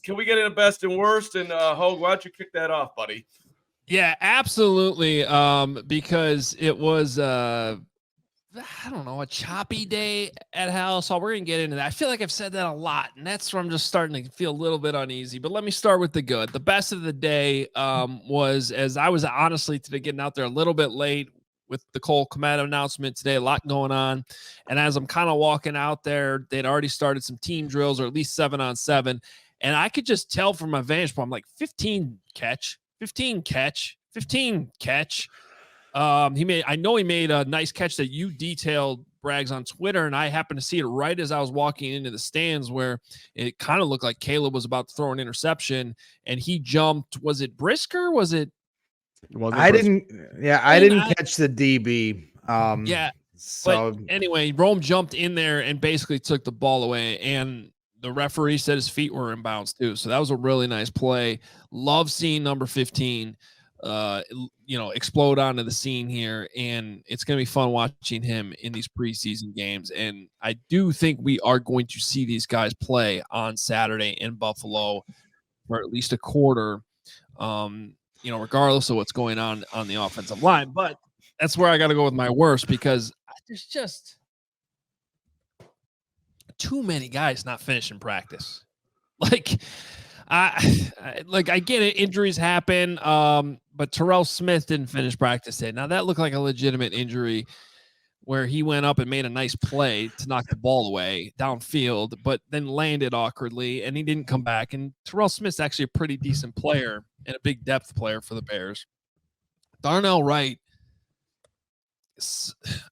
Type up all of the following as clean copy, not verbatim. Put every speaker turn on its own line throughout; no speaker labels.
can we get in a best and worst? And Hoge, why don't you kick that off, buddy?
Yeah, absolutely. Because it was I don't know, a choppy day at Hal. So we're gonna get into that. I feel like I've said that a lot, and that's where I'm just starting to feel a little bit uneasy. But let me start with the good. The best of the day was, as I was honestly today getting out there a little bit late with the Cole Kmet announcement today, a lot going on. And as I'm kind of walking out there, they'd already started some team drills, or at least 7-on-7. And I could just tell from my vantage point, I'm like, 15 catch. I know he made a nice catch that you detailed, Braggs, on Twitter, and I happened to see it right as I was walking into the stands, where it kind of looked like Caleb was about to throw an interception, and he jumped. Was it Brisker? Was it?
I didn't catch the DB.
Yeah.
So
but anyway, Rome jumped in there and basically took the ball away, and the referee said his feet were in bounds too. So that was a really nice play. Love seeing number 15 explode onto the scene here, and it's going to be fun watching him in these preseason games. And I do think we are going to see these guys play on Saturday in Buffalo for at least a quarter, regardless of what's going on the offensive line. But that's where I got to go with my worst, because there's just too many guys not finishing practice. I get it. Injuries happen. But Terrell Smith didn't finish practice today. Now that looked like a legitimate injury, where he went up and made a nice play to knock the ball away downfield, but then landed awkwardly, and he didn't come back. And Terrell Smith's actually a pretty decent player and a big depth player for the Bears. Darnell Wright,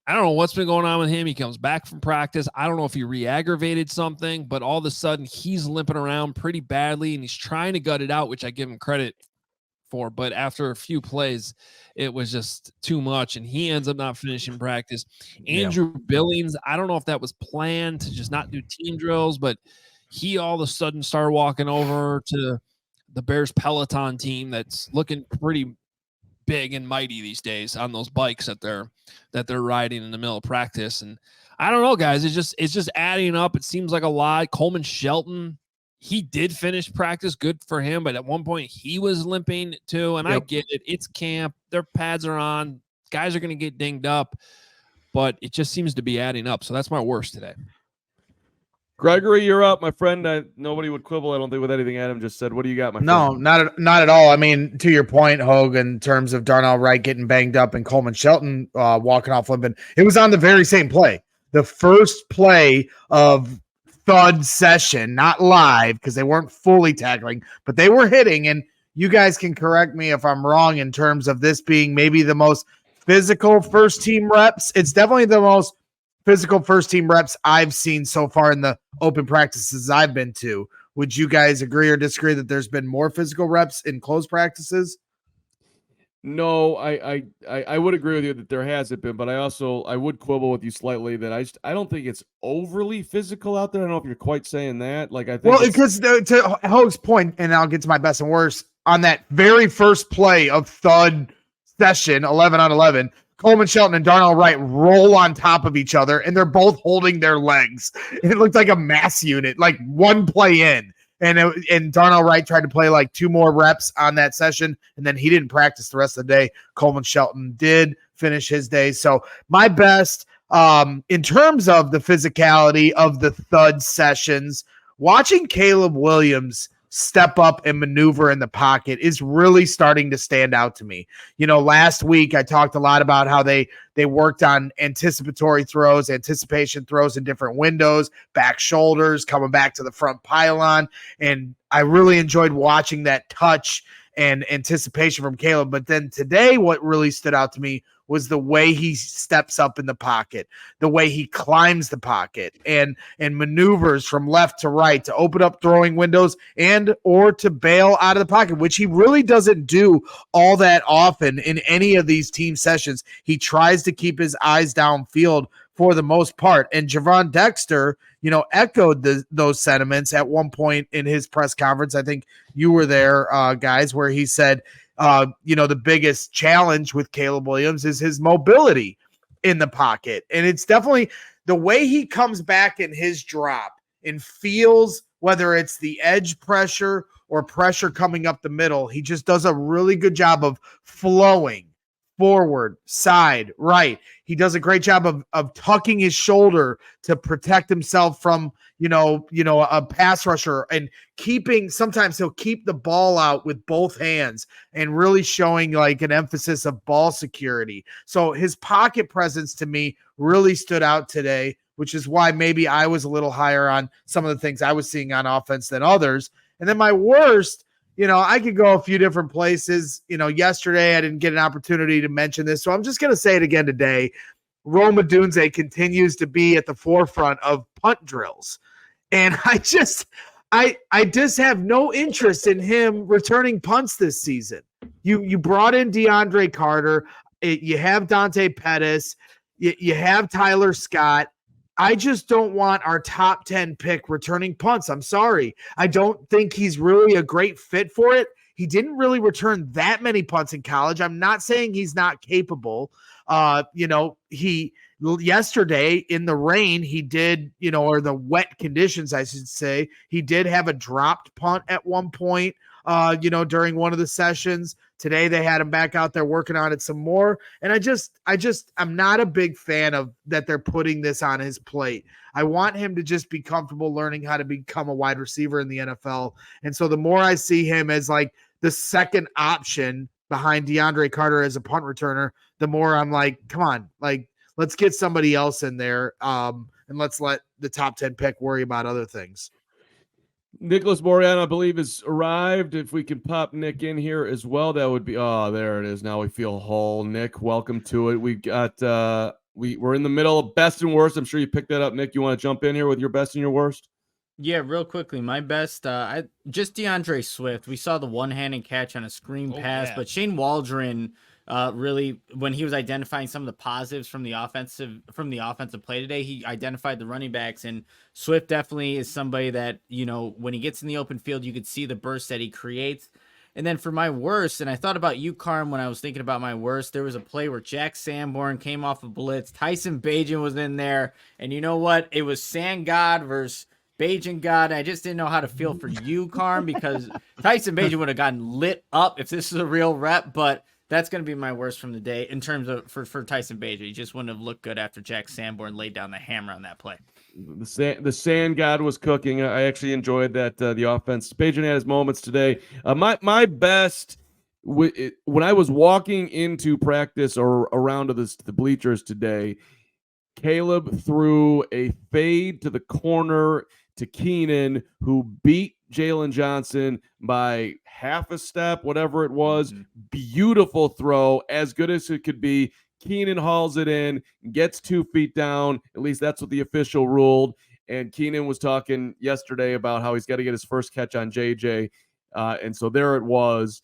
I don't know what's been going on with him. He comes back from practice. I don't know if he re-aggravated something, but all of a sudden he's limping around pretty badly, and he's trying to gut it out, which I give him credit for. But after a few plays, it was just too much, and he ends up not finishing practice. Andrew Billings, I don't know if that was planned to just not do team drills, but he all of a sudden started walking over to the Bears Peloton team that's looking pretty big and mighty these days on those bikes that they're riding in the middle of practice. And I don't know, guys, it's just adding up. It seems like a lot. Coleman Shelton, he did finish practice, good for him, but at one point he was limping too. And I get it. It's camp. Their pads are on. Guys are going to get dinged up, but it just seems to be adding up. So that's my worst today.
Gregory, you're up, my friend. Nobody would quibble, I don't think, with anything Adam just said. What do you got, my friend?
No, not at all. I mean, to your point, Hoge, in terms of Darnell Wright getting banged up and Coleman Shelton walking off limping, it was on the very same play. The first play of thud session, not live because they weren't fully tackling, but they were hitting. And you guys can correct me if I'm wrong in terms of this being maybe the most physical first team reps. It's definitely the most physical first team reps I've seen so far in the open practices I've been to. Would you guys agree or disagree that there's been more physical reps in closed practices?
No, I would agree with you that there hasn't been, but I would quibble with you slightly that I don't think it's overly physical out there. I don't know if you're quite saying that. I think
because to Hoge's point, and I'll get to my best and worst, on that very first play of thud session, 11-on-11, Coleman Shelton and Darnell Wright roll on top of each other, and they're both holding their legs. It looked like a mass unit, like one play in. And Darnell Wright tried to play like 2 more reps on that session, and then he didn't practice the rest of the day. Coleman Shelton did finish his day. So my best, in terms of the physicality of the thud sessions, watching Caleb Williams step up and maneuver in the pocket is really starting to stand out to me. Last week I talked a lot about how they worked on anticipatory throws, anticipation throws in different windows, back shoulders, coming back to the front pylon. And I really enjoyed watching that touch and anticipation from Caleb. But then today, what really stood out to me was the way he steps up in the pocket, the way he climbs the pocket and maneuvers from left to right to open up throwing windows and or to bail out of the pocket, which he really doesn't do all that often in any of these team sessions. He tries to keep his eyes downfield for the most part. And Javon Dexter, echoed those sentiments at one point in his press conference. I think you were there, guys, where he said, the biggest challenge with Caleb Williams is his mobility in the pocket. And it's definitely the way he comes back in his drop and feels whether it's the edge pressure or pressure coming up the middle. He just does a really good job of flowing forward, side, right. He does a great job of tucking his shoulder to protect himself from, a pass rusher, and sometimes he'll keep the ball out with both hands and really showing like an emphasis of ball security. So his pocket presence to me really stood out today, which is why maybe I was a little higher on some of the things I was seeing on offense than others. And then my worst, I could go a few different places. Yesterday I didn't get an opportunity to mention this, so I'm just going to say it again today. Rome Odunze continues to be at the forefront of punt drills. And I just have no interest in him returning punts this season. You brought in DeAndre Carter. You have Dante Pettis. You have Tyler Scott. I just don't want our top 10 pick returning punts. I'm sorry. I don't think he's really a great fit for it. He didn't really return that many punts in college. I'm not saying he's not capable. Yesterday in the rain, he did, or the wet conditions, I should say, he did have a dropped punt at one point, during one of the sessions. Today they had him back out there working on it some more. And I'm not a big fan of that they're putting this on his plate. I want him to just be comfortable learning how to become a wide receiver in the NFL. And so the more I see him as like the second option behind DeAndre Carter as a punt returner, the more I'm like, come on, like, let's get somebody else in there. And let's let the top 10 pick worry about other things.
Nicholas Moreano, I believe, has arrived. If we can pop Nick in here as well, that would be, there it is. Now we feel whole. Nick, welcome to it. We've got, we're in the middle of best and worst. I'm sure you picked that up, Nick. You want to jump in here with your best and your worst?
Yeah, real quickly. My best, just DeAndre Swift. We saw the one-handed catch on a screen pass, but Shane Waldron, really, when he was identifying some of the positives from the offensive play today, he identified the running backs, and Swift definitely is somebody that, when he gets in the open field, you could see the burst that he creates. And then for my worst, and I thought about you, Carm, when I was thinking about my worst, there was a play where Jack Sanborn came off a blitz. Tyson Bagent was in there, and you know what? It was Sangod versus Bagent God. I just didn't know how to feel for you, Carm, because Tyson Bagent would have gotten lit up if this is a real rep, but that's going to be my worst from the day in terms of for Tyson Bagent. He just wouldn't have looked good after Jack Sanborn laid down the hammer on that play.
The sand god was cooking. I actually enjoyed that, the offense. Bagent had his moments today. My best, when I was walking into practice or around to the bleachers today, Caleb threw a fade to the corner to Keenan, who beat Jalen Johnson by half a step, whatever it was. Beautiful throw, as good as it could be. Keenan hauls it in, gets 2 feet down. At least that's what the official ruled. And Keenan was talking yesterday about how he's got to get his first catch on JJ. And so there it was.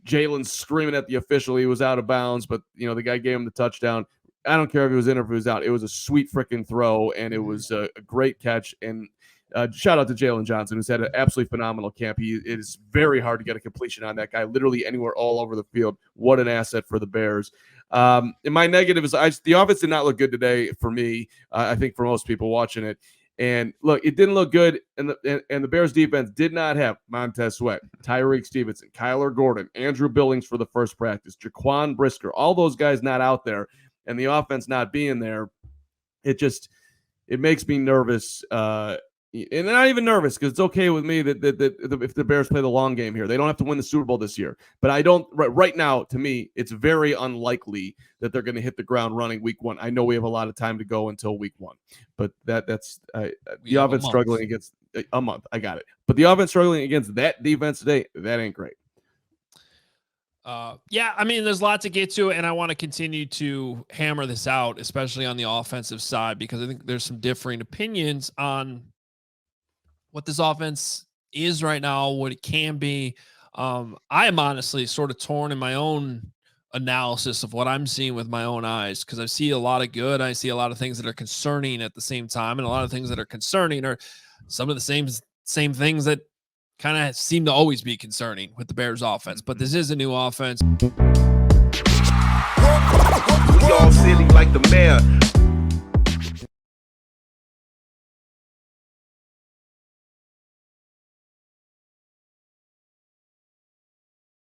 Jalen screaming at the official. He was out of bounds, but the guy gave him the touchdown. I don't care if he was in or if he was out. It was a sweet freaking throw, and it was a great catch. And shout out to Jalen Johnson, who's had an absolutely phenomenal camp. It is very hard to get a completion on that guy, literally anywhere all over the field. What an asset for the Bears. And my negative is the offense did not look good today for me. I think for most people watching it. And look, it didn't look good, and the Bears defense did not have Montez Sweat, Tyreek Stevenson, Kyler Gordon, Andrew Billings for the first practice, Jaquan Brisker, all those guys not out there, and the offense not being there. It makes me nervous. And not even nervous, because it's okay with me that if the Bears play the long game here, they don't have to win the Super Bowl this year. But I don't right now. To me, it's very unlikely that they're going to hit the ground running week 1. I know we have a lot of time to go until week 1, but that's the offense struggling against a month. I got it, but the offense struggling against that defense today, that ain't great.
Yeah, I mean, there's a lot to get to, and I want to continue to hammer this out, especially on the offensive side, because I think there's some differing opinions on what this offense is right now, what it can be. I am honestly sort of torn in my own analysis of what I'm seeing with my own eyes, because I see a lot of good. I see a lot of things that are concerning at the same time, and a lot of things that are concerning are some of the same things that kind of seem to always be concerning with the Bears offense. But this is a new offense.
We all silly like the mayor.